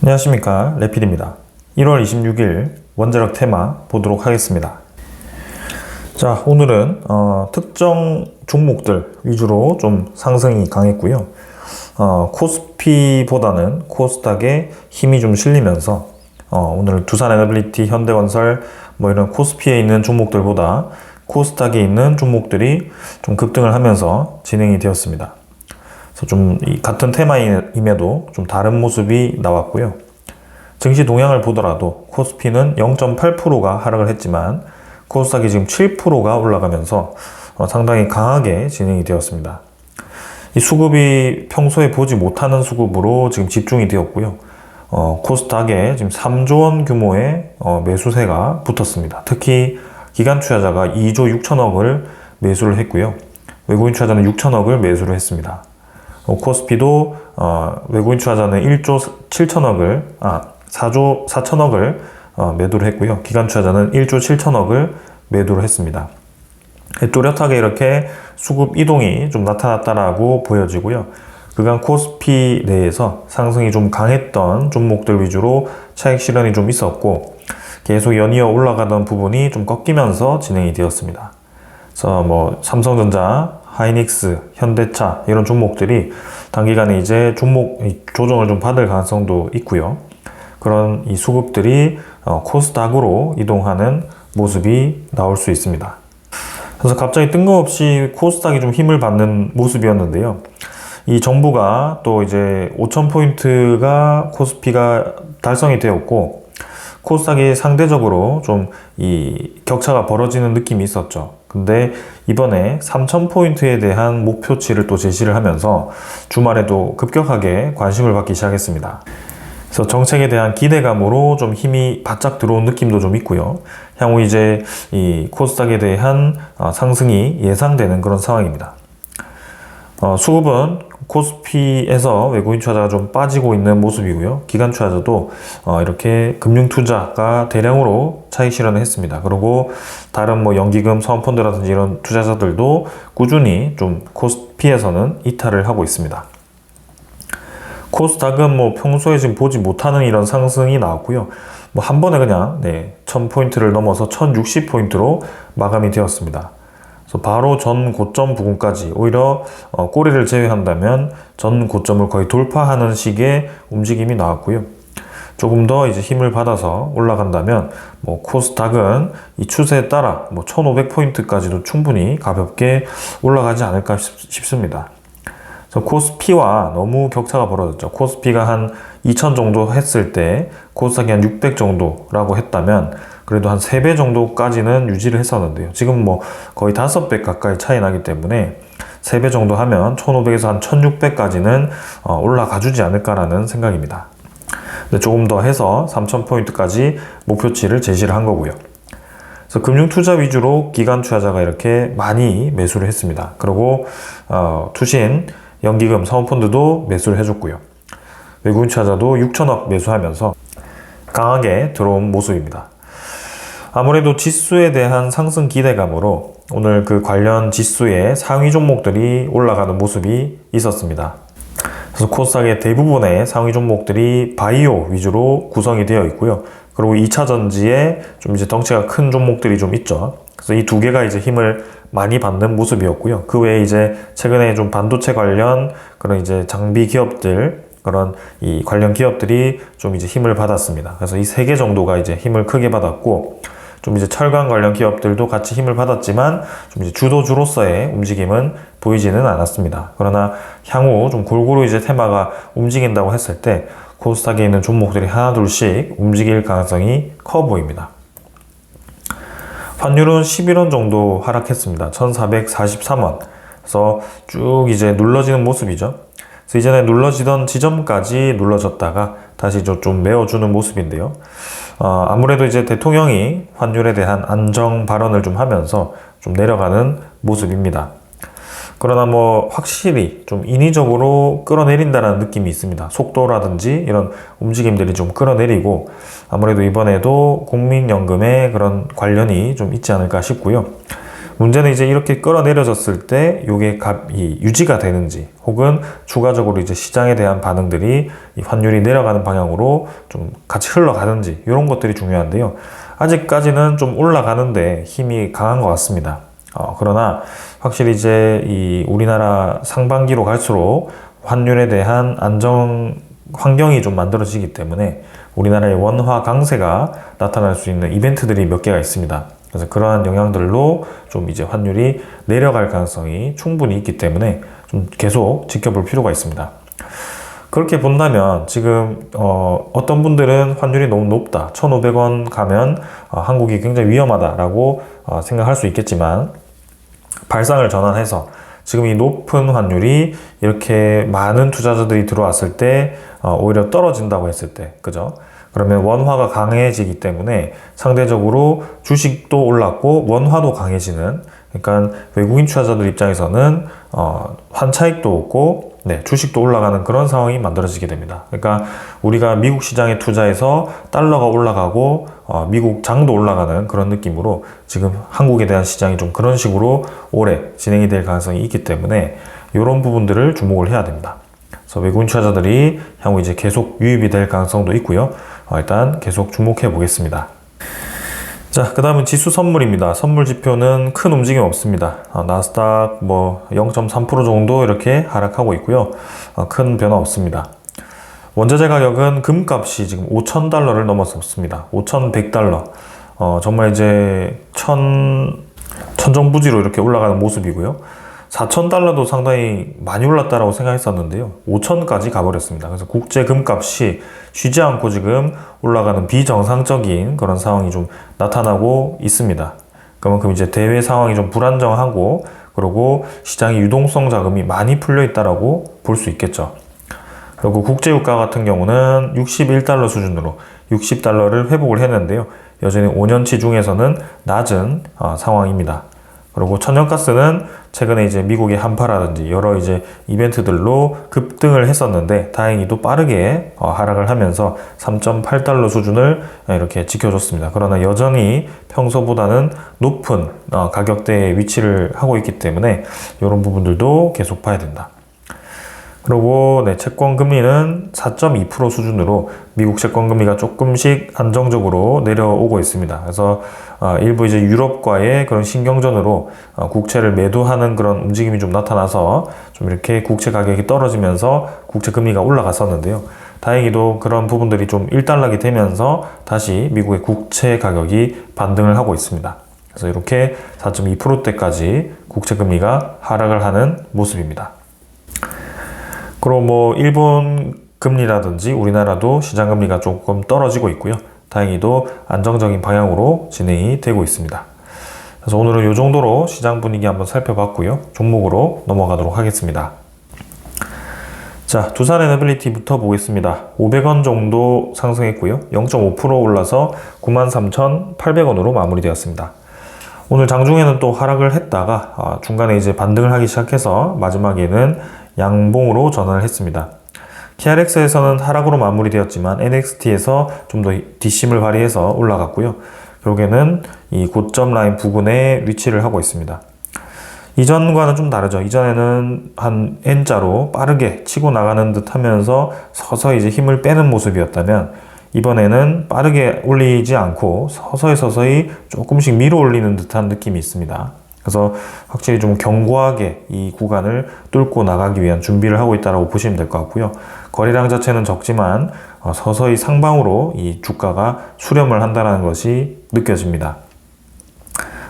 안녕하십니까, 레필입니다. 1월 26일 원자력 테마 보도록 하겠습니다. 자, 오늘은 특정 종목들 위주로 좀 상승이 강했고요. 코스피보다는 코스닥에 힘이 좀 실리면서 오늘 두산에너빌리티, 현대건설 이런 코스피에 있는 종목들보다 코스닥에 있는 종목들이 좀 급등을 하면서 진행이 되었습니다. 그래서 좀 같은 테마임에도 좀 다른 모습이 나왔고요. 증시 동향을 보더라도 코스피는 0.8%가 하락을 했지만 코스닥이 지금 7%가 올라가면서 상당히 강하게 진행이 되었습니다. 이 수급이 평소에 보지 못하는 수급으로 지금 집중이 되었고요. 코스닥에 지금 3조 원 규모의 매수세가 붙었습니다. 특히 기관 투자자가 2조 6천억을 매수를 했고요. 외국인 투자자는 6천억을 매수를 했습니다. 코스피도 외국인 투자자는 1조 7천억을 4조 4천억을 매도를 했고요. 기관 투자자는 1조 7천억을 매도를 했습니다. 뚜렷하게 이렇게 수급 이동이 좀 나타났다라고 보여지고요. 그간 코스피 내에서 상승이 좀 강했던 종목들 위주로 차익 실현이 좀 있었고 계속 연이어 올라가던 부분이 좀 꺾이면서 진행이 되었습니다. 그래서 삼성전자, 하이닉스, 현대차 이런 종목들이 단기간에 이제 종목 조정을 좀 받을 가능성도 있고요. 그런 이 수급들이 코스닥으로 이동하는 모습이 나올 수 있습니다. 그래서 갑자기 뜬금없이 코스닥이 좀 힘을 받는 모습이었는데요. 이 정부가 또 이제 5,000포인트가 코스피가 달성이 되었고 코스닥이 상대적으로 좀 이 격차가 벌어지는 느낌이 있었죠. 근데 이번에 3,000포인트에 대한 목표치를 또 제시를 하면서 주말에도 급격하게 관심을 받기 시작했습니다. 그래서 정책에 대한 기대감으로 좀 힘이 바짝 들어온 느낌도 좀 있고요. 향후 이제 이 코스닥에 대한 상승이 예상되는 그런 상황입니다. 수급은 코스피에서 외국인 투자자가 좀 빠지고 있는 모습이고요. 기관 투자자도 이렇게 금융 투자가 대량으로 차익 실현을 했습니다. 그리고 다른 연기금, 사은펀드라든지 이런 투자자들도 꾸준히 좀 코스피에서는 이탈을 하고 있습니다. 코스닥은 평소에 지금 보지 못하는 이런 상승이 나왔고요. 한 번에 그냥 1000포인트를 넘어서 1060포인트로 마감이 되었습니다. 그래서 바로 전 고점 부근까지 오히려 꼬리를 제외한다면 전 고점을 거의 돌파하는 식의 움직임이 나왔고요. 조금 더 이제 힘을 받아서 올라간다면 코스닥은 이 추세에 따라 1500포인트까지도 충분히 가볍게 올라가지 않을까 싶습니다. 코스피와 너무 격차가 벌어졌죠. 코스피가 한 2000 정도 했을 때 코스닥이 한 600 정도라고 했다면 그래도 한 3배 정도까지는 유지를 했었는데요. 지금 거의 5배 가까이 차이 나기 때문에 3배 정도 하면 1500에서 한 1600까지는 올라가 주지 않을까라는 생각입니다. 근데 조금 더 해서 3000포인트까지 목표치를 제시를 한 거고요. 그래서 금융투자 위주로 기관 투자자가 이렇게 많이 매수를 했습니다. 그리고 투신, 연기금, 사은펀드도 매수를 해줬고요. 외국인 투자자도 6천억 매수하면서 강하게 들어온 모습입니다. 아무래도 지수에 대한 상승 기대감으로 오늘 그 관련 지수의 상위 종목들이 올라가는 모습이 있었습니다. 그래서 코스닥의 대부분의 상위 종목들이 바이오 위주로 구성이 되어 있고요. 그리고 2차 전지에 좀 이제 덩치가 큰 종목들이 좀 있죠. 그래서 이 두 개가 이제 힘을 많이 받는 모습이었고요. 그 외에 이제 최근에 좀 반도체 관련 그런 이제 장비 기업들, 그런 이 관련 기업들이 좀 이제 힘을 받았습니다. 그래서 이 세 개 정도가 이제 힘을 크게 받았고, 좀 이제 철강 관련 기업들도 같이 힘을 받았지만 좀 이제 주도주로서의 움직임은 보이지는 않았습니다. 그러나 향후 좀 골고루 이제 테마가 움직인다고 했을 때 코스닥에 있는 종목들이 하나 둘씩 움직일 가능성이 커 보입니다. 환율은 11원 정도 하락했습니다. 1443원. 그래서 쭉 이제 눌러지는 모습이죠. 그래서 이전에 눌러지던 지점까지 눌러졌다가 다시 좀 메워주는 모습인데요. 아무래도 이제 대통령이 환율에 대한 안정 발언을 좀 하면서 좀 내려가는 모습입니다. 그러나 확실히 좀 인위적으로 끌어내린다는 느낌이 있습니다. 속도라든지 이런 움직임들이 좀 끌어내리고 아무래도 이번에도 국민연금에 그런 관련이 좀 있지 않을까 싶고요. 문제는 이제 이렇게 끌어내려졌을 때 요게 값이 유지가 되는지 혹은 추가적으로 이제 시장에 대한 반응들이 이 환율이 내려가는 방향으로 좀 같이 흘러가는지 이런 것들이 중요한데요. 아직까지는 좀 올라가는데 힘이 강한 것 같습니다. 그러나 확실히 이제 이 우리나라 상반기로 갈수록 환율에 대한 안정 환경이 좀 만들어지기 때문에 우리나라의 원화 강세가 나타날 수 있는 이벤트들이 몇 개가 있습니다. 그래서 그러한 영향들로 좀 이제 환율이 내려갈 가능성이 충분히 있기 때문에 좀 계속 지켜볼 필요가 있습니다. 그렇게 본다면 지금 어떤 분들은 환율이 너무 높다, 1,500원 가면 한국이 굉장히 위험하다라고 생각할 수 있겠지만 발상을 전환해서 지금 이 높은 환율이 이렇게 많은 투자자들이 들어왔을 때 오히려 떨어진다고 했을 때, 그죠? 그러면 원화가 강해지기 때문에 상대적으로 주식도 올랐고 원화도 강해지는, 그러니까 외국인 투자자들 입장에서는 환차익도 없고 주식도 올라가는 그런 상황이 만들어지게 됩니다. 그러니까 우리가 미국 시장에 투자해서 달러가 올라가고 미국 장도 올라가는 그런 느낌으로 지금 한국에 대한 시장이 좀 그런 식으로 오래 진행이 될 가능성이 있기 때문에 이런 부분들을 주목을 해야 됩니다. 그래서 외국인 투자자들이 향후 이제 계속 유입이 될 가능성도 있고요. 일단 계속 주목해 보겠습니다. 자, 그 다음은 지수 선물입니다. 선물 지표는 큰 움직임 없습니다. 나스닥 0.3% 정도 이렇게 하락하고 있고요. 큰 변화 없습니다. 원자재 가격은 금값이 지금 5,000달러를 넘어섰습니다. 5,100달러. 정말 이제 천정부지로 이렇게 올라가는 모습이고요. 4,000달러도 상당히 많이 올랐다라고 생각했었는데요. 5,000까지 가버렸습니다. 그래서 국제 금값이 쉬지 않고 지금 올라가는 비정상적인 그런 상황이 좀 나타나고 있습니다. 그만큼 이제 대외 상황이 좀 불안정하고, 그리고 시장에 유동성 자금이 많이 풀려 있다라고 볼 수 있겠죠. 그리고 국제유가 같은 경우는 61달러 수준으로 60달러를 회복을 했는데요. 여전히 5년치 중에서는 낮은 상황입니다. 그리고 천연가스는 최근에 이제 미국의 한파라든지 여러 이제 이벤트들로 급등을 했었는데 다행히도 빠르게 하락을 하면서 3.8달러 수준을 이렇게 지켜줬습니다. 그러나 여전히 평소보다는 높은 가격대에 위치를 하고 있기 때문에 이런 부분들도 계속 봐야 된다. 그리고 채권 금리는 4.2% 수준으로 미국 채권 금리가 조금씩 안정적으로 내려오고 있습니다. 그래서 일부 이제 유럽과의 그런 신경전으로 국채를 매도하는 그런 움직임이 좀 나타나서 좀 이렇게 국채 가격이 떨어지면서 국채 금리가 올라갔었는데요. 다행히도 그런 부분들이 좀 일단락이 되면서 다시 미국의 국채 가격이 반등을 하고 있습니다. 그래서 이렇게 4.2%대까지 국채 금리가 하락을 하는 모습입니다. 그리고 일본 금리라든지 우리나라도 시장 금리가 조금 떨어지고 있고요. 다행히도 안정적인 방향으로 진행이 되고 있습니다. 그래서 오늘은 이 정도로 시장 분위기 한번 살펴봤고요. 종목으로 넘어가도록 하겠습니다. 자, 두산에너빌리티부터 보겠습니다. 500원 정도 상승했고요. 0.5% 올라서 93,800원으로 마무리되었습니다. 오늘 장중에는 또 하락을 했다가 중간에 이제 반등을 하기 시작해서 마지막에는 양봉으로 전환을 했습니다. TRX에서는 하락으로 마무리되었지만 NXT에서 좀 더 뒷심을 발휘해서 올라갔고요. 결국에는 이 고점 라인 부근에 위치를 하고 있습니다. 이전과는 좀 다르죠. 이전에는 한 N자로 빠르게 치고 나가는 듯 하면서 서서히 이제 힘을 빼는 모습이었다면 이번에는 빠르게 올리지 않고 서서히 조금씩 밀어 올리는 듯한 느낌이 있습니다. 그래서 확실히 좀 견고하게 이 구간을 뚫고 나가기 위한 준비를 하고 있다고 보시면 될 것 같고요. 거래량 자체는 적지만 서서히 상방으로 이 주가가 수렴을 한다는 것이 느껴집니다.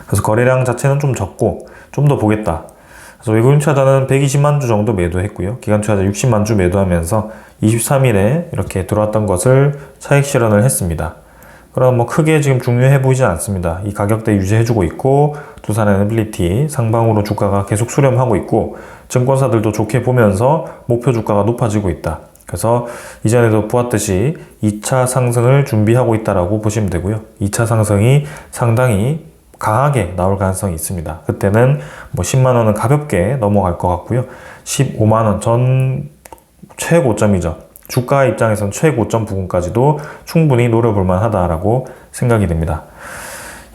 그래서 거래량 자체는 좀 적고 좀 더 보겠다. 그래서 외국인 투자자는 120만 주 정도 매도했고요. 기관 투자자 60만 주 매도하면서 23일에 이렇게 들어왔던 것을 차익 실현을 했습니다. 그럼 크게 지금 중요해 보이진 않습니다. 이 가격대 유지해주고 있고 두산에너빌리티 상방으로 주가가 계속 수렴하고 있고 증권사들도 좋게 보면서 목표 주가가 높아지고 있다. 그래서 이전에도 보았듯이 2차 상승을 준비하고 있다라고 보시면 되고요. 2차 상승이 상당히 강하게 나올 가능성이 있습니다. 그때는 10만원은 가볍게 넘어갈 것 같고요. 15만원 전 최고점이죠. 주가 입장에서는 최고점 부분까지도 충분히 노려볼 만하다라고 생각이 됩니다.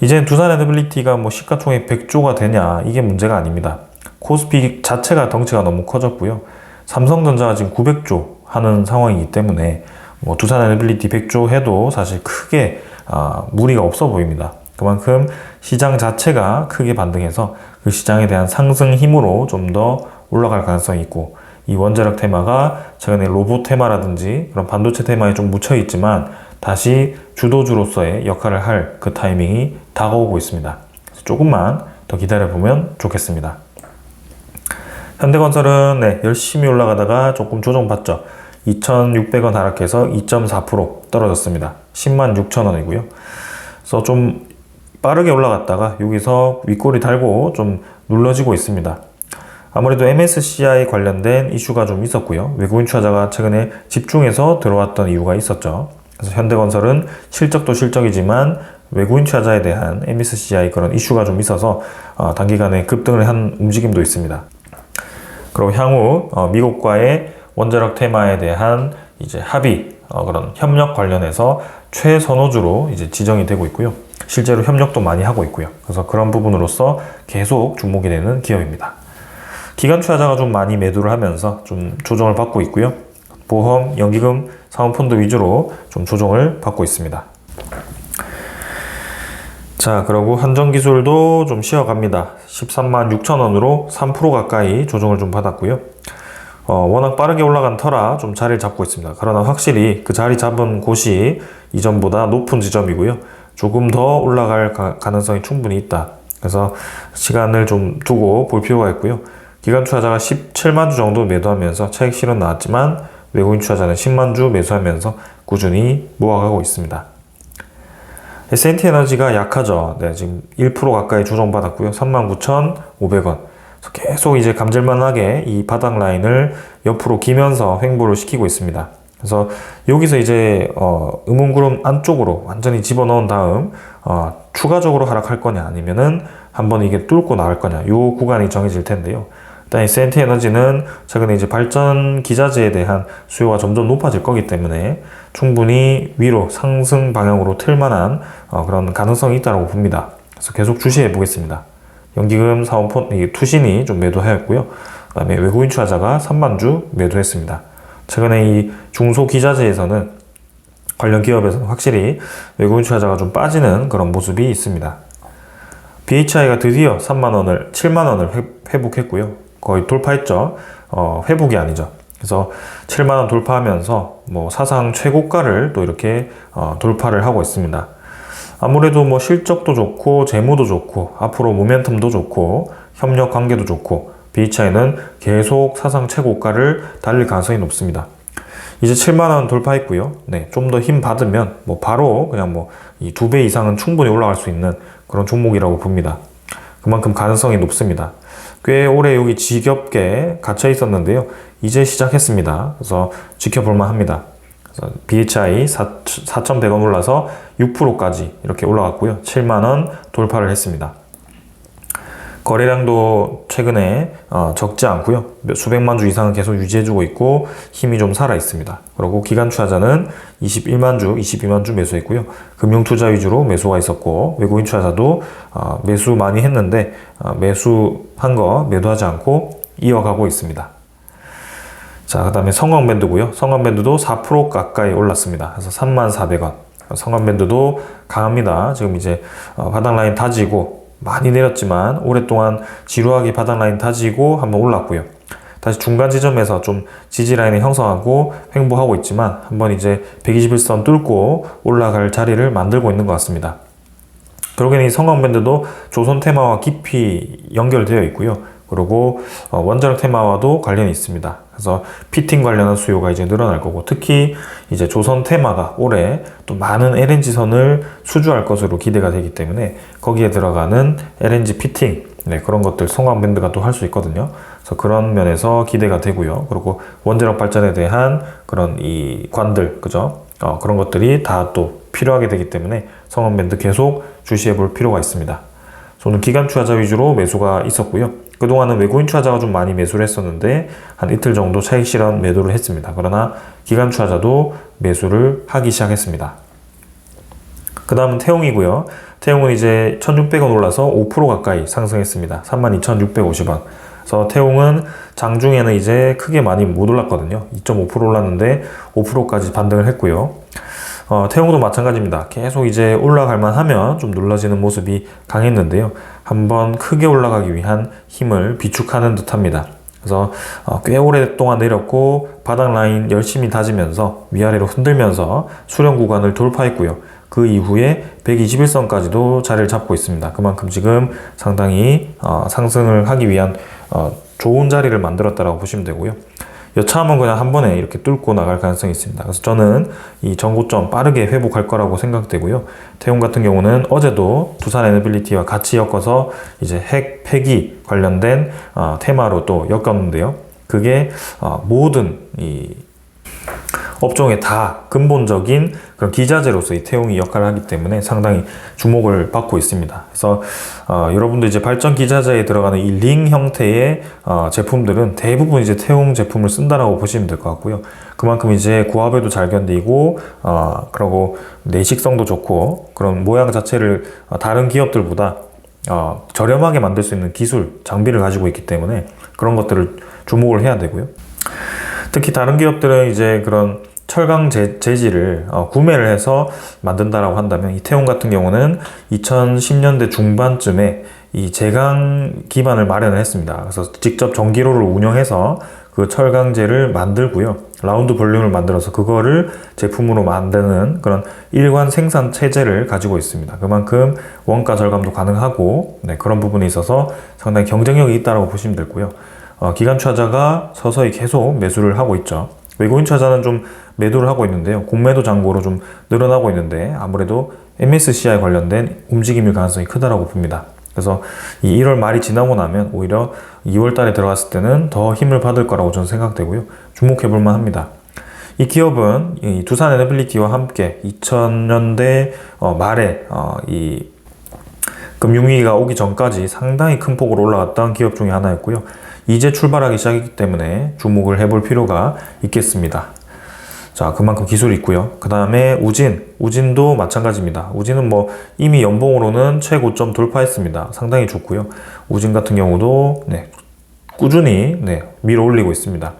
이제 두산 에너빌리티가 뭐 시가총액 100조가 되냐, 이게 문제가 아닙니다. 코스피 자체가 덩치가 너무 커졌고요. 삼성전자가 지금 900조 하는 상황이기 때문에 뭐 두산 에너빌리티 100조 해도 사실 크게 무리가 없어 보입니다. 그만큼 시장 자체가 크게 반등해서 그 시장에 대한 상승 힘으로 좀 더 올라갈 가능성이 있고, 이 원자력 테마가 최근에 로봇 테마라든지 그런 반도체 테마에 좀 묻혀 있지만 다시 주도주로서의 역할을 할 그 타이밍이 다가오고 있습니다. 그래서 조금만 더 기다려보면 좋겠습니다. 현대건설은 열심히 올라가다가 조금 조정받죠. 2,600원 하락해서 2.4% 떨어졌습니다. 106,000원이고요. 그래서 좀 빠르게 올라갔다가 여기서 윗꼬리 달고 좀 눌러지고 있습니다. 아무래도 MSCI 관련된 이슈가 좀 있었고요. 외국인 투자자가 최근에 집중해서 들어왔던 이유가 있었죠. 그래서 현대건설은 실적도 실적이지만 외국인 투자자에 대한 MSCI 그런 이슈가 좀 있어서 단기간에 급등을 한 움직임도 있습니다. 그리고 향후 미국과의 원자력 테마에 대한 이제 합의 그런 협력 관련해서 최선호주로 이제 지정이 되고 있고요. 실제로 협력도 많이 하고 있고요. 그래서 그런 부분으로서 계속 주목이 되는 기업입니다. 기관 투자자가 좀 많이 매도를 하면서 좀 조정을 받고 있고요. 보험, 연기금, 사모펀드 위주로 좀 조정을 받고 있습니다. 자, 그리고 한전기술도 좀 쉬어갑니다. 136,000원으로 3% 가까이 조정을 좀 받았고요. 워낙 빠르게 올라간 터라 좀 자리를 잡고 있습니다. 그러나 확실히 그 자리 잡은 곳이 이전보다 높은 지점이고요. 조금 더 올라갈 가능성이 충분히 있다. 그래서 시간을 좀 두고 볼 필요가 있고요. 기관 투자자가 17만 주 정도 매도하면서 차익 실현 나왔지만 외국인 투자자는 10만 주 매수하면서 꾸준히 모아가고 있습니다. S&T 에너지가 약하죠. 지금 1% 가까이 조정받았고요. 39,500원. 계속 이제 감질만하게 이 바닥 라인을 옆으로 기면서 횡보를 시키고 있습니다. 그래서 여기서 이제 음운구름 안쪽으로 완전히 집어넣은 다음 추가적으로 하락할 거냐, 아니면은 한번 이게 뚫고 나갈 거냐, 요 구간이 정해질 텐데요. 일단 S&T 에너지는 최근에 이제 발전 기자재에 대한 수요가 점점 높아질 거기 때문에 충분히 위로 상승 방향으로 틀만한 그런 가능성이 있다고 봅니다. 그래서 계속 주시해 보겠습니다. 연기금, 사모펀드, 투신이 좀 매도하였고요. 그 다음에 외국인 투자자가 3만 주 매도했습니다. 최근에 이 중소기자재에서는 관련 기업에서는 확실히 외국인 투자자가 좀 빠지는 그런 모습이 있습니다. BHI가 드디어 3만원을, 7만원을 회복했고요. 거의 돌파했죠. 회복이 아니죠. 그래서 7만원 돌파하면서 뭐 사상 최고가를 또 이렇게 돌파를 하고 있습니다. 아무래도 뭐 실적도 좋고 재무도 좋고 앞으로 모멘텀도 좋고 협력 관계도 좋고 BHI는 계속 사상 최고가를 달릴 가능성이 높습니다. 이제 7만원 돌파했고요. 좀 더 힘 받으면 뭐 바로 그냥 뭐 이 2배 이상은 충분히 올라갈 수 있는 그런 종목이라고 봅니다. 그만큼 가능성이 높습니다. 꽤 오래 여기 지겹게 갇혀 있었는데요. 이제 시작했습니다. 그래서 지켜볼만 합니다. 그래서 BHI 4,100원 올라서 6%까지 이렇게 올라갔고요. 7만원 돌파를 했습니다. 거래량도 최근에 적지 않고요. 수백만 주 이상은 계속 유지해주고 있고 힘이 좀 살아 있습니다. 그리고 기관 투자자는 21만 주, 22만 주 매수했고요. 금융투자 위주로 매수가 있었고 외국인 투자자도 매수 많이 했는데 매수한 거 매도하지 않고 이어가고 있습니다. 자, 그 다음에 성광밴드고요. 성광밴드도 4% 가까이 올랐습니다. 그래서 34,000원. 성광밴드도 강합니다. 지금 이제 바닥 라인 다지고 많이 내렸지만 오랫동안 지루하게 바닥 라인 다지고 한번 올랐고요. 다시 중간 지점에서 좀 지지 라인을 형성하고 횡보하고 있지만 한번 이제 121선 뚫고 올라갈 자리를 만들고 있는 것 같습니다. 결국에는 이 성광밴드도 조선 테마와 깊이 연결되어 있고요. 그리고 원자력 테마와도 관련이 있습니다. 그래서 피팅 관련한 수요가 이제 늘어날 거고, 특히 이제 조선 테마가 올해 또 많은 LNG선을 수주할 것으로 기대가 되기 때문에 거기에 들어가는 LNG 피팅, 그런 것들 성광밴드가 또 할 수 있거든요. 그래서 그런 면에서 기대가 되고요. 그리고 원자력 발전에 대한 그런 이 관들, 그죠? 그런 것들이 다 또 필요하게 되기 때문에 성광밴드 계속 주시해 볼 필요가 있습니다. 저는 기관 투자자 위주로 매수가 있었고요. 그동안은 외국인 투자자가 좀 많이 매수를 했었는데 한 이틀 정도 차익 실현 매도를 했습니다. 그러나 기관 투자자도 매수를 하기 시작했습니다. 그 다음은 태용이고요. 태용은 이제 1,600원 올라서 5% 가까이 상승했습니다. 32,650원. 그래서 태용은 장중에는 이제 크게 많이 못 올랐거든요. 2.5% 올랐는데 5%까지 반등을 했고요. 태용도 마찬가지입니다. 계속 이제 올라갈만 하면 좀 눌러지는 모습이 강했는데요. 한번 크게 올라가기 위한 힘을 비축하는 듯 합니다. 그래서 꽤 오랫동안 내렸고 바닥 라인 열심히 다지면서 위아래로 흔들면서 수렴 구간을 돌파했고요. 그 이후에 121선까지도 자리를 잡고 있습니다. 그만큼 지금 상당히 상승을 하기 위한 좋은 자리를 만들었다고 보시면 되고요. 여차하면 그냥 한 번에 이렇게 뚫고 나갈 가능성이 있습니다. 그래서 저는 이 전고점 빠르게 회복할 거라고 생각되고요. 태용 같은 경우는 어제도 두산 에너빌리티와 같이 엮어서 이제 핵 폐기 관련된 테마로 또 엮었는데요. 그게 모든 이 업종에 다 근본적인 그런 기자재로서 이 태용이 역할을 하기 때문에 상당히 주목을 받고 있습니다. 그래서 여러분도 이제 발전 기자재에 들어가는 이 링 형태의 제품들은 대부분 이제 태용 제품을 쓴다라고 보시면 될 것 같고요. 그만큼 이제 고압에도 잘 견디고 그리고 내식성도 좋고 그런 모양 자체를 다른 기업들보다 저렴하게 만들 수 있는 기술, 장비를 가지고 있기 때문에 그런 것들을 주목을 해야 되고요. 특히 다른 기업들은 이제 그런 철강 재질을 구매를 해서 만든다라고 한다면 이 태용 같은 경우는 2010년대 중반쯤에 이 제강 기반을 마련을 했습니다. 그래서 직접 전기로를 운영해서 그 철강재를 만들고요. 라운드 볼륨을 만들어서 그거를 제품으로 만드는 그런 일관 생산 체제를 가지고 있습니다. 그만큼 원가 절감도 가능하고 그런 부분에 있어서 상당히 경쟁력이 있다고 보시면 되고요. 기관 투자자가 서서히 계속 매수를 하고 있죠. 외국인 투자자는 좀 매도를 하고 있는데요. 공매도 잔고로 좀 늘어나고 있는데 아무래도 MSCI 관련된 움직임일 가능성이 크다라고 봅니다. 그래서 이 1월 말이 지나고 나면 오히려 2월 달에 들어갔을 때는 더 힘을 받을 거라고 저는 생각되고요. 주목해 볼 만합니다. 이 기업은 이 두산 에너빌리티와 함께 2000년대 말에 이 금융위기가 오기 전까지 상당히 큰 폭으로 올라갔던 기업 중에 하나였고요. 이제 출발하기 시작했기 때문에 주목을 해볼 필요가 있겠습니다. 자, 그만큼 기술이 있고요. 그 다음에 우진도 마찬가지입니다. 우진은 뭐 이미 연봉으로는 최고점 돌파했습니다. 상당히 좋고요. 우진 같은 경우도 꾸준히 밀어 올리고 있습니다.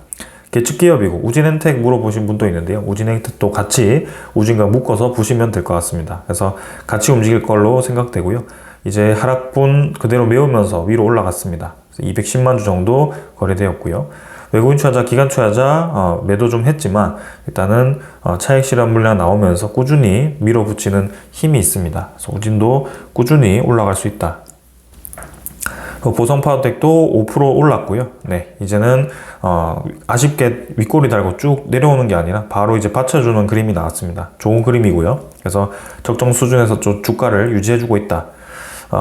계측기업이고 우진엔텍 물어보신 분도 있는데요. 우진엔텍도 같이 우진과 묶어서 보시면 될 것 같습니다. 그래서 같이 움직일 걸로 생각되고요. 이제 하락분 그대로 메우면서 위로 올라갔습니다. 210만 주 정도 거래되었고요. 외국인 투자자, 기관 투자자 매도 좀 했지만 일단은 차익 실현 물량 나오면서 꾸준히 밀어붙이는 힘이 있습니다. 그래서 우진도 꾸준히 올라갈 수 있다. 보성파워텍도 5% 올랐고요. 이제는 아쉽게 윗꼬리 달고 쭉 내려오는 게 아니라 바로 이제 받쳐주는 그림이 나왔습니다. 좋은 그림이고요. 그래서 적정 수준에서 좀 주가를 유지해주고 있다.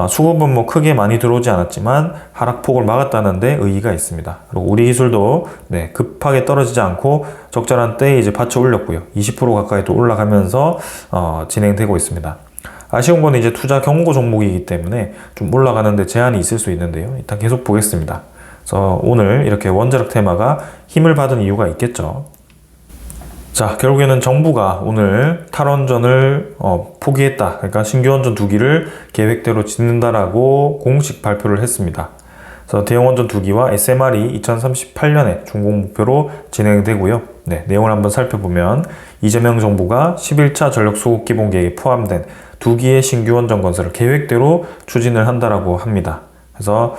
수급은 뭐 크게 많이 들어오지 않았지만 하락폭을 막았다는 데 의의가 있습니다. 그리고 우리 기술도 급하게 떨어지지 않고 적절한 때에 이제 받쳐 올렸고요. 20% 가까이 또 올라가면서 진행되고 있습니다. 아쉬운 건 이제 투자 경고 종목이기 때문에 좀 올라가는데 제한이 있을 수 있는데요. 일단 계속 보겠습니다. 그래서 오늘 이렇게 원자력 테마가 힘을 받은 이유가 있겠죠. 자, 결국에는 정부가 오늘 탈원전을 포기했다. 그러니까 신규원전 2기를 계획대로 짓는다라고 공식 발표를 했습니다. 그래서 대형원전 2기와 SMR이 2038년에 준공 목표로 진행되고요. 내용을 한번 살펴보면 이재명 정부가 11차 전력수급기본계획에 포함된 2기의 신규원전 건설을 계획대로 추진을 한다라고 합니다. 그래서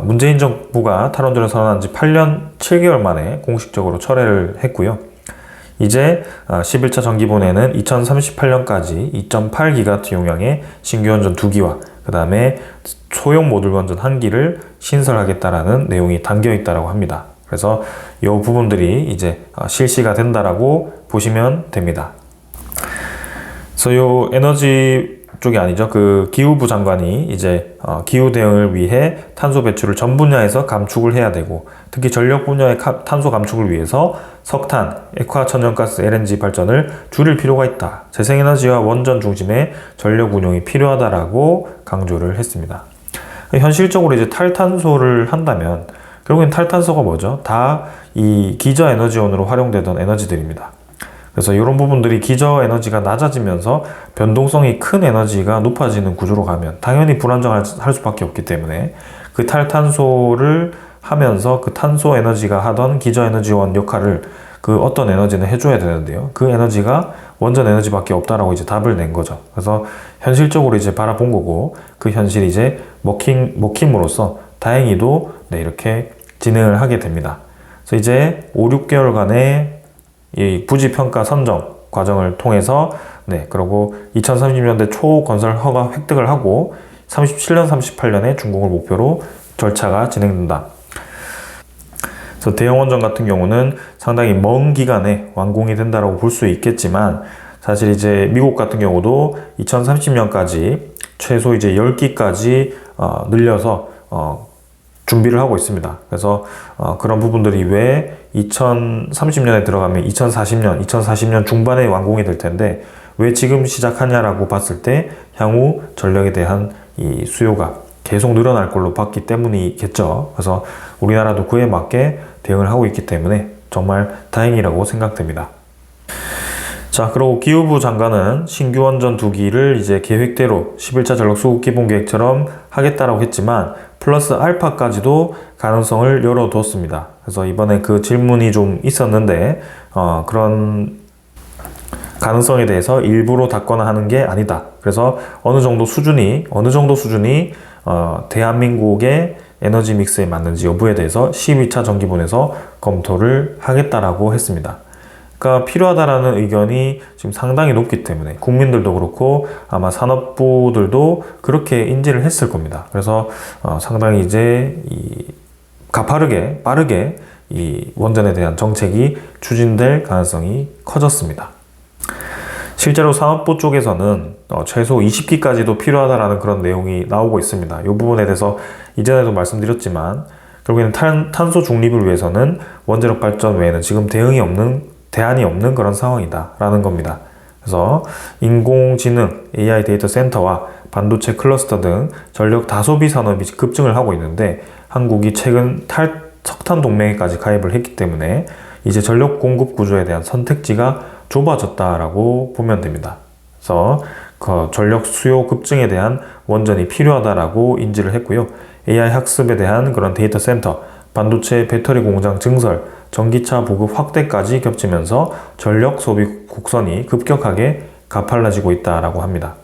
문재인 정부가 탈원전을 선언한 지 8년 7개월 만에 공식적으로 철회를 했고요. 이제 11차 정기본에는 2038년까지 2.8기가와트 용량의 신규원전 2기와 그 다음에 소형 모듈 원전 1기를 신설하겠다라는 내용이 담겨 있다고 합니다. 그래서 이 부분들이 이제 실시가 된다라고 보시면 됩니다. 그래서 이 에너지 쪽이 아니죠. 그 기후부 장관이 이제 기후 대응을 위해 탄소 배출을 전 분야에서 감축을 해야 되고 특히 전력 분야의 탄소 감축을 위해서 석탄, 액화천연가스, LNG 발전을 줄일 필요가 있다. 재생에너지와 원전 중심의 전력 운용이 필요하다라고 강조를 했습니다. 현실적으로 이제 탈탄소를 한다면 결국엔 탈탄소가 뭐죠? 다 이 기저 에너지원으로 활용되던 에너지들입니다. 그래서 이런 부분들이 기저 에너지가 낮아지면서 변동성이 큰 에너지가 높아지는 구조로 가면 당연히 불안정할 수밖에 없기 때문에 그 탈탄소를 하면서 그 탄소 에너지가 하던 기저 에너지원 역할을 그 어떤 에너지는 해줘야 되는데요. 그 에너지가 원전 에너지밖에 없다라고 이제 답을 낸 거죠. 그래서 현실적으로 이제 바라본 거고 그 현실이 이제 먹힘으로써 다행히도 네, 이렇게 진행을 하게 됩니다. 그래서 이제 5, 6개월간의 이 부지 평가 선정 과정을 통해서 네, 그리고 2030년대 초 건설 허가 획득을 하고 37년, 38년에 준공을 목표로 절차가 진행된다. 그래서 대형 원전 같은 경우는 상당히 먼 기간에 완공이 된다고 볼 수 있겠지만 사실 이제 미국 같은 경우도 2030년까지 최소 이제 10기까지 늘려서 준비를 하고 있습니다. 그래서 그런 부분들이 왜 2030년에 들어가면 2040년 중반에 완공이 될 텐데 왜 지금 시작하냐라고 봤을 때 향후 전력에 대한 이 수요가 계속 늘어날 걸로 봤기 때문이겠죠. 그래서 우리나라도 그에 맞게 대응을 하고 있기 때문에 정말 다행이라고 생각됩니다. 자, 그리고 기후부 장관은 신규 원전 2기를 이제 계획대로 11차 전력 수급 기본 계획처럼 하겠다라고 했지만 플러스 알파까지도 가능성을 열어두었습니다. 그래서 이번에 그 질문이 좀 있었는데 그런 가능성에 대해서 일부러 닫거나 하는 게 아니다. 그래서 어느 정도 수준이 대한민국의 에너지 믹스에 맞는지 여부에 대해서 12차 정기분에서 검토를 하겠다라고 했습니다. 그러니까 필요하다라는 의견이 지금 상당히 높기 때문에 국민들도 그렇고 아마 산업부들도 그렇게 인지를 했을 겁니다. 그래서 상당히 이제 빠르게 이 원전에 대한 정책이 추진될 가능성이 커졌습니다. 실제로 산업부 쪽에서는 최소 20기까지도 필요하다라는 그런 내용이 나오고 있습니다. 이 부분에 대해서 이전에도 말씀드렸지만 결국에는 탄소 중립을 위해서는 원자력 발전 외에는 지금 대안이 없는 그런 상황이다라는 겁니다. 그래서 인공지능, AI 데이터 센터와 반도체 클러스터 등 전력 다소비 산업이 급증을 하고 있는데 한국이 최근 석탄 동맹에까지 가입을 했기 때문에 이제 전력 공급 구조에 대한 선택지가 좁아졌다라고 보면 됩니다. 그래서 그 전력 수요 급증에 대한 원전이 필요하다라고 인지를 했고요. AI 학습에 대한 그런 데이터 센터, 반도체 배터리 공장 증설, 전기차 보급 확대까지 겹치면서 전력 소비 곡선이 급격하게 가팔라지고 있다라고 합니다.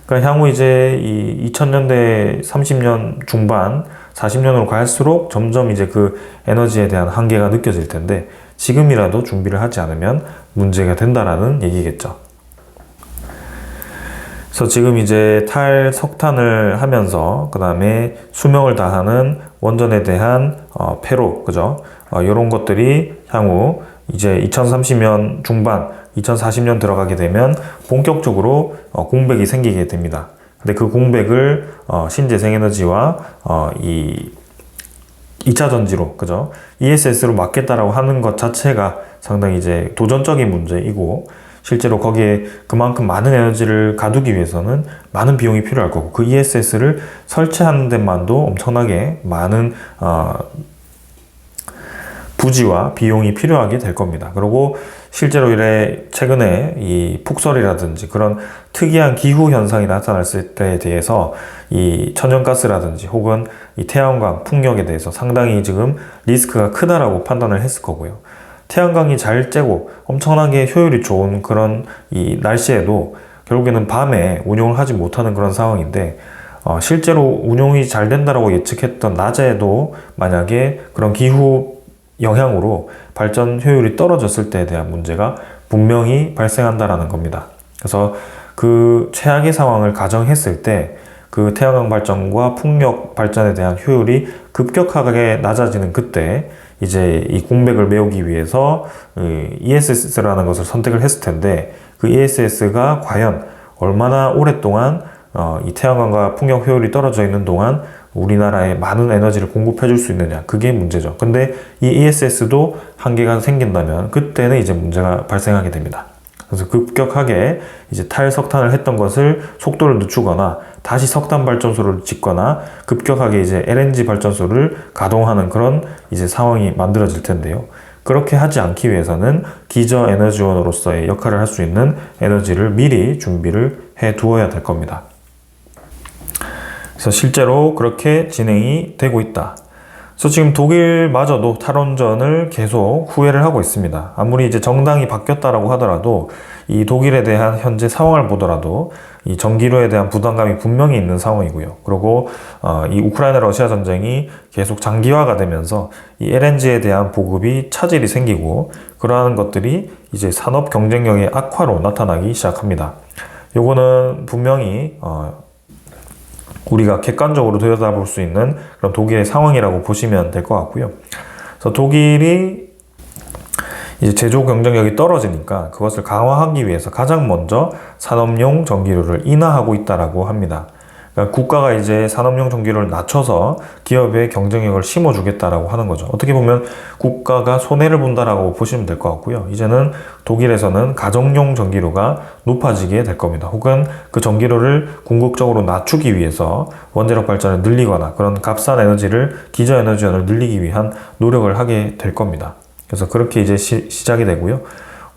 그러니까 향후 이제 이 2000년대 30년 중반 40년으로 갈수록 점점 이제 그 에너지에 대한 한계가 느껴질 텐데 지금이라도 준비를 하지 않으면 문제가 된다라는 얘기겠죠. 그래서 지금 이제 탈석탄을 하면서 그 다음에 수명을 다하는 원전에 대한 폐로, 그죠? 이런 것들이 향후 이제 2030년 중반, 2040년 들어가게 되면 본격적으로 공백이 생기게 됩니다. 근데 그 공백을 신재생에너지와 이 2차 전지로, 그죠? ESS로 막겠다라고 하는 것 자체가 상당히 이제 도전적인 문제이고, 실제로 거기에 그만큼 많은 에너지를 가두기 위해서는 많은 비용이 필요할 거고, 그 ESS를 설치하는 데만도 엄청나게 많은 부지와 비용이 필요하게 될 겁니다. 그리고 실제로 최근에 이 폭설이라든지 그런 특이한 기후 현상이 나타났을 때에 대해서 이 천연가스라든지 혹은 이 태양광 풍력에 대해서 상당히 지금 리스크가 크다라고 판단을 했을 거고요. 태양광이 잘 쬐고 엄청나게 효율이 좋은 그런 이 날씨에도 결국에는 밤에 운용을 하지 못하는 그런 상황인데 실제로 운용이 잘 된다라고 예측했던 낮에도 만약에 그런 기후 영향으로 발전 효율이 떨어졌을 때에 대한 문제가 분명히 발생한다라는 겁니다. 그래서 그 최악의 상황을 가정했을 때 그 태양광 발전과 풍력 발전에 대한 효율이 급격하게 낮아지는 그때 이제 이 공백을 메우기 위해서 ESS라는 것을 선택을 했을 텐데 그 ESS가 과연 얼마나 오랫동안 이 태양광과 풍력 효율이 떨어져 있는 동안 우리나라에 많은 에너지를 공급해 줄 수 있느냐, 그게 문제죠. 근데 이 ESS도 한계가 생긴다면 그때는 이제 문제가 발생하게 됩니다. 그래서 급격하게 이제 탈석탄을 했던 것을 속도를 늦추거나 다시 석탄 발전소를 짓거나 급격하게 이제 LNG 발전소를 가동하는 그런 이제 상황이 만들어질 텐데요. 그렇게 하지 않기 위해서는 기저 에너지원으로서의 역할을 할 수 있는 에너지를 미리 준비를 해 두어야 될 겁니다. 그래서 실제로 그렇게 진행이 되고 있다. 그래서 지금 독일마저도 탈원전을 계속 후회를 하고 있습니다. 아무리 이제 정당이 바뀌었다라고 하더라도 이 독일에 대한 현재 상황을 보더라도 이 전기료에 대한 부담감이 분명히 있는 상황이고요. 그리고 이 우크라이나 러시아 전쟁이 계속 장기화가 되면서 이 LNG에 대한 보급이 차질이 생기고 그러한 것들이 이제 산업 경쟁력의 악화로 나타나기 시작합니다. 요거는 분명히 우리가 객관적으로 들여다볼 수 있는 그런 독일의 상황이라고 보시면 될 것 같고요. 그래서 독일이 이제 제조 경쟁력이 떨어지니까 그것을 강화하기 위해서 가장 먼저 산업용 전기료를 인하하고 있다라고 합니다. 그러니까 국가가 이제 산업용 전기료를 낮춰서 기업의 경쟁력을 심어주겠다라고 하는 거죠. 어떻게 보면 국가가 손해를 본다라고 보시면 될 것 같고요. 이제는 독일에서는 가정용 전기료가 높아지게 될 겁니다. 혹은 그 전기료를 궁극적으로 낮추기 위해서 원자력 발전을 늘리거나 그런 값싼 에너지를 기저 에너지원을 늘리기 위한 노력을 하게 될 겁니다. 그래서 그렇게 이제 시작이 되고요.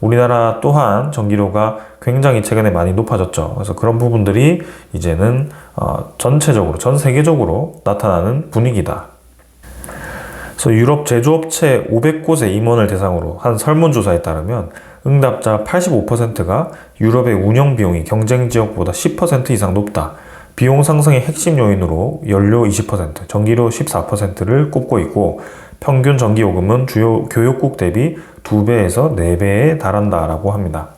우리나라 또한 전기료가 굉장히 최근에 많이 높아졌죠. 그래서 그런 부분들이 이제는 전체적으로, 전 세계적으로 나타나는 분위기다. 그래서 유럽 제조업체 500곳의 임원을 대상으로 한 설문조사에 따르면 응답자 85%가 유럽의 운영 비용이 경쟁 지역보다 10% 이상 높다. 비용 상승의 핵심 요인으로 연료 20%, 전기료 14%를 꼽고 있고 평균 전기요금은 주요 교역국 대비 2배에서 4배에 달한다라고 합니다.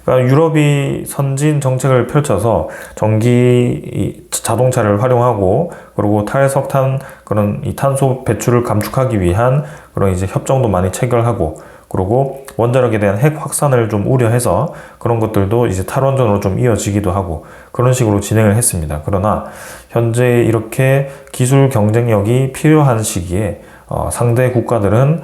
그러니까 유럽이 선진 정책을 펼쳐서 전기 자동차를 활용하고 그리고 탈석탄 그런 이 탄소 배출을 감축하기 위한 그런 이제 협정도 많이 체결하고 그리고 원자력에 대한 핵 확산을 좀 우려해서 그런 것들도 이제 탈원전으로 좀 이어지기도 하고 그런 식으로 진행을 했습니다. 그러나 현재 이렇게 기술 경쟁력이 필요한 시기에 상대 국가들은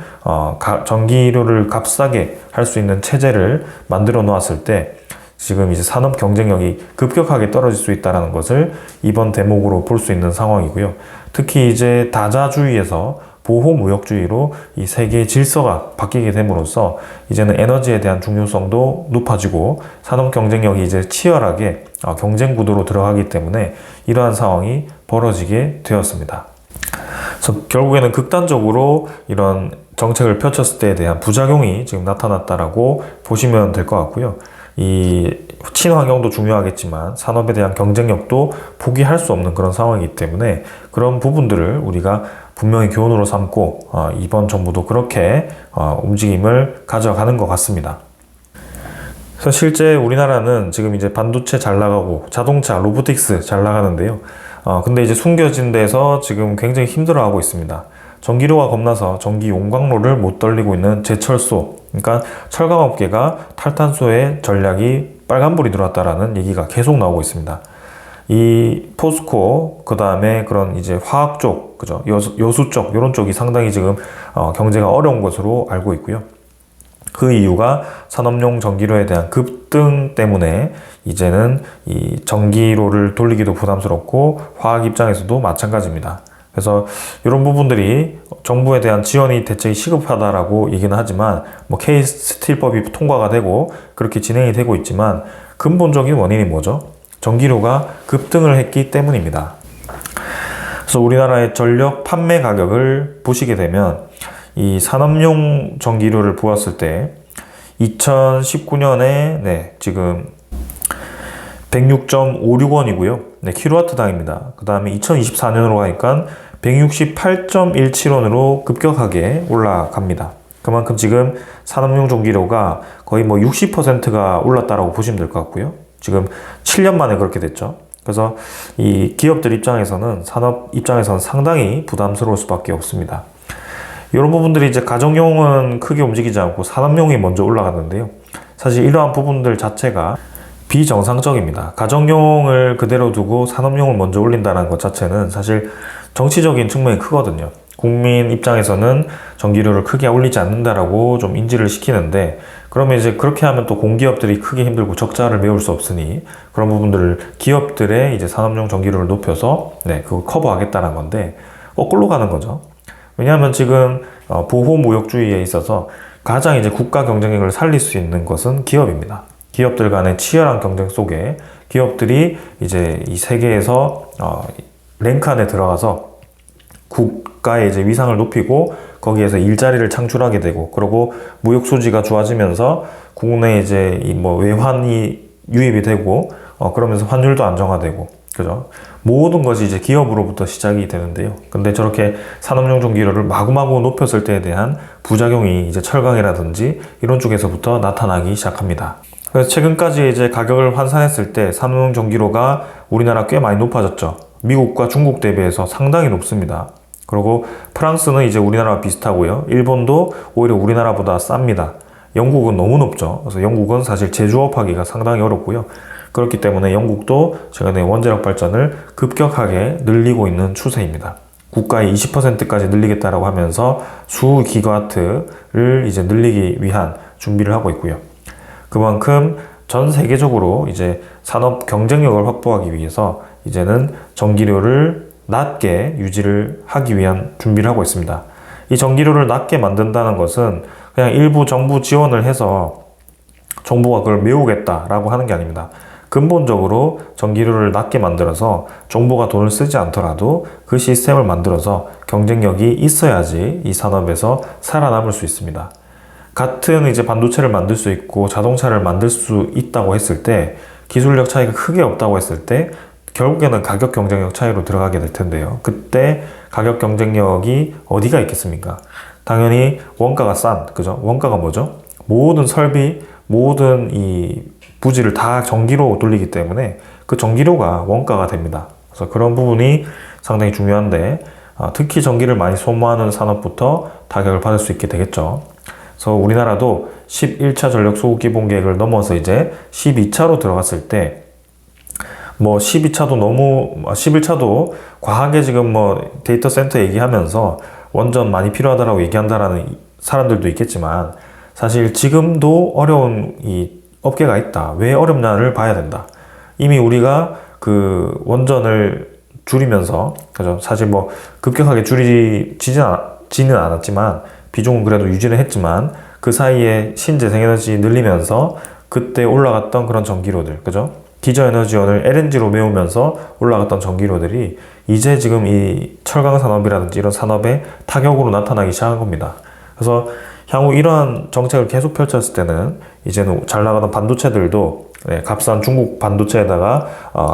전기료를 값싸게 할 수 있는 체제를 만들어 놓았을 때 지금 이제 산업 경쟁력이 급격하게 떨어질 수 있다는 것을 이번 대목으로 볼 수 있는 상황이고요. 특히 이제 다자주의에서 보호무역주의로 이 세계의 질서가 바뀌게 됨으로써 이제는 에너지에 대한 중요성도 높아지고 산업 경쟁력이 이제 치열하게 경쟁 구도로 들어가기 때문에 이러한 상황이 벌어지게 되었습니다. 그래서 결국에는 극단적으로 이런 정책을 펼쳤을 때에 대한 부작용이 지금 나타났다라고 보시면 될 것 같고요. 이 친환경도 중요하겠지만 산업에 대한 경쟁력도 포기할 수 없는 그런 상황이기 때문에 그런 부분들을 우리가 분명히 교훈으로 삼고 이번 정부도 그렇게 움직임을 가져가는 것 같습니다. 그래서 실제 우리나라는 지금 이제 반도체 잘 나가고 자동차, 로보틱스 잘 나가는데요. 근데 이제 숨겨진 데서 지금 굉장히 힘들어하고 있습니다. 전기료가 겁나서 전기 용광로를 못 돌리고 있는 제철소, 그러니까 철강업계가 탈탄소의 전략이 빨간불이 들어왔다라는 얘기가 계속 나오고 있습니다. 이 포스코, 그 다음에 그런 이제 화학 쪽, 그죠? 여수 쪽, 이런 쪽이 상당히 지금 경제가 어려운 것으로 알고 있고요. 그 이유가 산업용 전기료에 대한 급등 때문에 이제는 이 전기료를 돌리기도 부담스럽고 화학 입장에서도 마찬가지입니다. 그래서 이런 부분들이 정부에 대한 지원이 대책이 시급하다라고 얘기는 하지만 뭐 K스틸법이 통과가 되고 그렇게 진행이 되고 있지만 근본적인 원인이 뭐죠? 전기료가 급등을 했기 때문입니다. 그래서 우리나라의 전력 판매 가격을 보시게 되면 이 산업용 전기료를 보았을 때 2019년에 지금 106.56원이고요. 킬로와트당입니다. 그 다음에 2024년으로 가니까 168.17원으로 급격하게 올라갑니다. 그만큼 지금 산업용 전기료가 거의 뭐 60%가 올랐다라고 보시면 될 것 같고요. 지금 7년 만에 그렇게 됐죠. 그래서 이 기업들 입장에서는 산업 입장에서는 상당히 부담스러울 수밖에 없습니다. 이런 부분들이 이제 가정용은 크게 움직이지 않고 산업용이 먼저 올라갔는데요. 사실 이러한 부분들 자체가 비정상적입니다. 가정용을 그대로 두고 산업용을 먼저 올린다는 것 자체는 사실 정치적인 측면이 크거든요. 국민 입장에서는 전기료를 크게 올리지 않는다라고 좀 인지를 시키는데 그러면 이제 그렇게 하면 또 공기업들이 크게 힘들고 적자를 메울 수 없으니 그런 부분들을 기업들의 이제 산업용 전기료를 높여서 그걸 커버하겠다는 건데 거꾸로 가는 거죠. 왜냐하면 지금 보호무역주의에 있어서 가장 이제 국가 경쟁력을 살릴 수 있는 것은 기업입니다. 기업들 간의 치열한 경쟁 속에 기업들이 이제 이 세계에서 랭크 안에 들어가서 국가의 이제 위상을 높이고 거기에서 일자리를 창출하게 되고, 그리고 무역 수지가 좋아지면서 국내에 이제 이 뭐 외환이 유입이 되고 그러면서 환율도 안정화되고, 그죠? 모든 것이 이제 기업으로부터 시작이 되는데요. 근데 저렇게 산업용 전기료를 마구마구 높였을 때에 대한 부작용이 이제 철강이라든지 이런 쪽에서부터 나타나기 시작합니다. 그래서 최근까지 이제 가격을 환산했을 때 산업용 전기료가 우리나라 꽤 많이 높아졌죠. 미국과 중국 대비해서 상당히 높습니다. 그리고 프랑스는 이제 우리나라와 비슷하고요. 일본도 오히려 우리나라보다 쌉니다. 영국은 너무 높죠. 그래서 영국은 사실 제조업하기가 상당히 어렵고요. 그렇기 때문에 영국도 최근에 원자력 발전을 급격하게 늘리고 있는 추세입니다. 국가의 20%까지 늘리겠다라고 하면서 수 기가와트를 이제 늘리기 위한 준비를 하고 있고요. 그만큼 전 세계적으로 이제 산업 경쟁력을 확보하기 위해서 이제는 전기료를 낮게 유지를 하기 위한 준비를 하고 있습니다. 이 전기료를 낮게 만든다는 것은 그냥 일부 정부 지원을 해서 정부가 그걸 메우겠다라고 하는 게 아닙니다. 근본적으로 전기료를 낮게 만들어서 정부가 돈을 쓰지 않더라도 그 시스템을 만들어서 경쟁력이 있어야지 이 산업에서 살아남을 수 있습니다. 같은 이제 반도체를 만들 수 있고 자동차를 만들 수 있다고 했을 때, 기술력 차이가 크게 없다고 했을 때 결국에는 가격 경쟁력 차이로 들어가게 될 텐데요. 그때 가격 경쟁력이 어디가 있겠습니까? 당연히 원가가 싼, 그죠? 원가가 뭐죠? 모든 설비, 모든 이 부지를 다 전기로 돌리기 때문에 그 전기료가 원가가 됩니다. 그래서 그런 부분이 상당히 중요한데, 특히 전기를 많이 소모하는 산업부터 타격을 받을 수 있게 되겠죠. 그래서 우리나라도 11차 전력 소국 기본 계획을 넘어서 이제 12차로 들어갔을 때, 뭐 11차도 과하게 지금 뭐 데이터 센터 얘기하면서 원전 많이 필요하다라고 얘기한다라는 사람들도 있겠지만, 사실 지금도 어려운 이 업계가 있다. 왜 어렵냐를 봐야 된다. 이미 우리가 그 원전을 줄이면서, 그죠? 사실 뭐 급격하게 줄이지는 않았지만 비중은 그래도 유지를 했지만, 그 사이에 신재생에너지 늘리면서 그때 올라갔던 그런 전기료들, 그죠? 기저에너지원을 LNG로 메우면서 올라갔던 전기료들이 이제 지금 이 철강 산업이라든지 이런 산업에 타격으로 나타나기 시작한 겁니다. 그래서 향후 이러한 정책을 계속 펼쳤을 때는 이제는 잘 나가던 반도체들도 값싼 중국 반도체에다가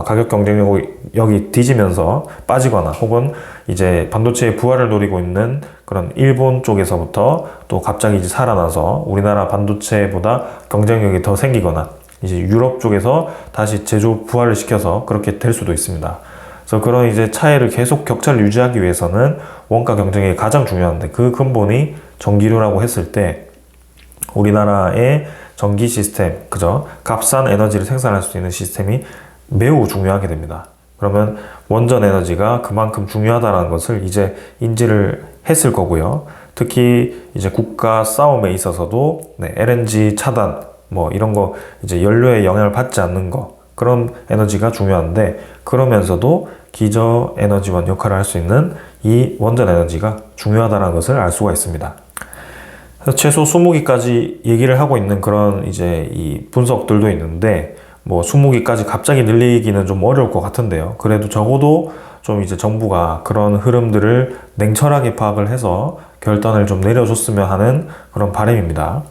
가격 경쟁력이 뒤지면서 빠지거나, 혹은 이제 반도체의 부활을 노리고 있는 그런 일본 쪽에서부터 또 갑자기 이제 살아나서 우리나라 반도체보다 경쟁력이 더 생기거나, 이제 유럽 쪽에서 다시 제조 부활을 시켜서 그렇게 될 수도 있습니다. 그래서 그런 이제 차이를 계속 격차를 유지하기 위해서는 원가 경쟁이 가장 중요한데, 그 근본이 전기료라고 했을 때 우리나라의 전기 시스템, 그죠? 값싼 에너지를 생산할 수 있는 시스템이 매우 중요하게 됩니다. 그러면 원전 에너지가 그만큼 중요하다는 것을 이제 인지를 했을 거고요. 특히 이제 국가 싸움에 있어서도 LNG 차단, 뭐 이런 거 이제 연료에 영향을 받지 않는 거, 그런 에너지가 중요한데, 그러면서도 기저 에너지원 역할을 할 수 있는 이 원전 에너지가 중요하다는 것을 알 수가 있습니다. 그래서 최소 20기까지 얘기를 하고 있는 그런 이제 이 분석들도 있는데, 뭐 20기까지 갑자기 늘리기는 좀 어려울 것 같은데요. 그래도 적어도 좀 이제 정부가 그런 흐름들을 냉철하게 파악을 해서 결단을 좀 내려줬으면 하는 그런 바람입니다.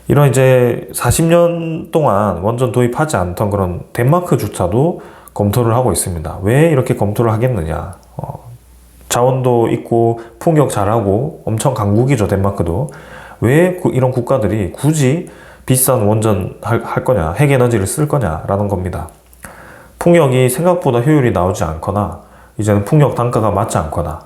이런 이제 40년 동안 원전 도입하지 않던 그런 덴마크조차도 검토를 하고 있습니다. 왜 이렇게 검토를 하겠느냐. 자원도 있고 풍력 잘하고 엄청 강국이죠, 덴마크도. 왜 이런 국가들이 굳이 비싼 원전 할 거냐, 핵에너지를 쓸 거냐라는 겁니다. 풍력이 생각보다 효율이 나오지 않거나, 이제는 풍력 단가가 맞지 않거나,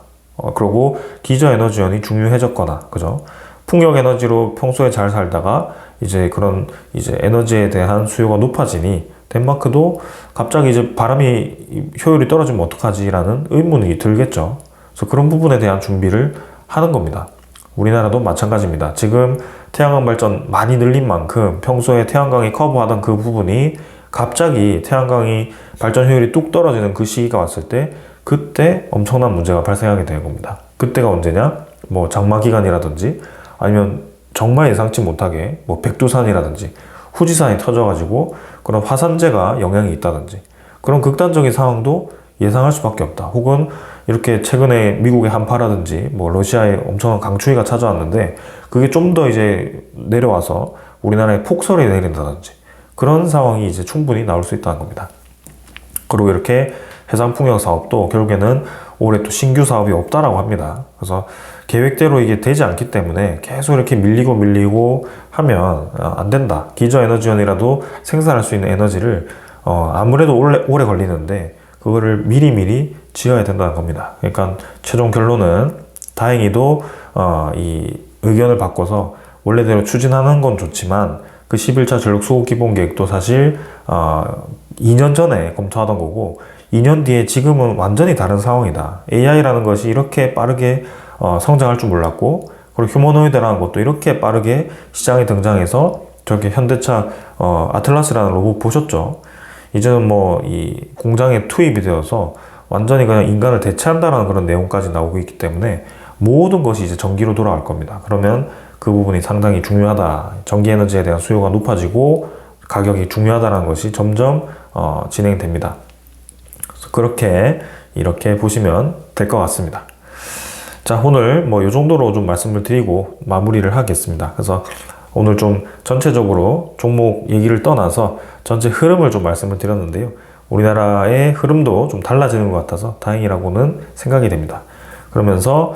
그리고 기저에너지원이 중요해졌거나, 그죠? 풍력 에너지로 평소에 잘 살다가 이제 그런 이제 에너지에 대한 수요가 높아지니 덴마크도 갑자기 이제 바람이 효율이 떨어지면 어떡하지라는 의문이 들겠죠. 그래서 그런 부분에 대한 준비를 하는 겁니다. 우리나라도 마찬가지입니다. 지금 태양광 발전 많이 늘린 만큼 평소에 태양광이 커버하던 그 부분이 갑자기 태양광이 발전 효율이 뚝 떨어지는 그 시기가 왔을 때, 그때 엄청난 문제가 발생하게 되는 겁니다. 그때가 언제냐? 뭐 장마 기간이라든지 아니면 정말 예상치 못하게 뭐 백두산이라든지 후지산이 터져가지고 그런 화산재가 영향이 있다든지 그런 극단적인 상황도 예상할 수밖에 없다. 혹은 이렇게 최근에 미국의 한파라든지 뭐 러시아에 엄청난 강추위가 찾아왔는데 그게 좀 더 이제 내려와서 우리나라에 폭설이 내린다든지 그런 상황이 이제 충분히 나올 수 있다는 겁니다. 그리고 이렇게 해상풍력 사업도 결국에는 올해 또 신규 사업이 없다라고 합니다. 그래서 계획대로 이게 되지 않기 때문에 계속 이렇게 밀리고 하면 안 된다. 기저에너지원이라도 생산할 수 있는 에너지를 아무래도 오래 걸리는데 그거를 미리 지어야 된다는 겁니다. 그러니까 최종 결론은 다행히도 이 의견을 바꿔서 원래대로 추진하는 건 좋지만 그 11차 전력 수급 기본 계획도 사실 2년 전에 검토하던 거고 2년 뒤에 지금은 완전히 다른 상황이다. AI라는 것이 이렇게 빠르게 성장할 줄 몰랐고 그리고 휴머노이드라는 것도 이렇게 빠르게 시장에 등장해서 저렇게 현대차 아틀라스라는 로봇 보셨죠? 이제는 뭐 이 공장에 투입이 되어서 완전히 그냥 인간을 대체한다라는 그런 내용까지 나오고 있기 때문에 모든 것이 이제 전기로 돌아갈 겁니다. 그러면 그 부분이 상당히 중요하다. 전기 에너지에 대한 수요가 높아지고 가격이 중요하다는 것이 점점 진행됩니다. 그래서 이렇게 보시면 될 것 같습니다. 자, 오늘 뭐 이 정도로 좀 말씀을 드리고 마무리를 하겠습니다. 그래서 오늘 좀 전체적으로 종목 얘기를 떠나서 전체 흐름을 좀 말씀을 드렸는데요. 우리나라의 흐름도 좀 달라지는 것 같아서 다행이라고는 생각이 됩니다. 그러면서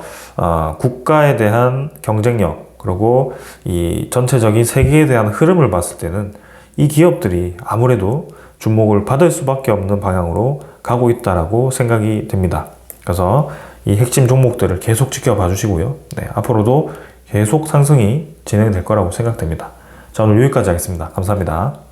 국가에 대한 경쟁력 그리고 이 전체적인 세계에 대한 흐름을 봤을 때는 이 기업들이 아무래도 주목을 받을 수밖에 없는 방향으로 가고 있다라고 생각이 됩니다. 그래서 이 핵심 종목들을 계속 지켜봐 주시고요. 네, 앞으로도 계속 상승이 진행될 거라고 생각됩니다. 자, 오늘 여기까지 하겠습니다. 감사합니다.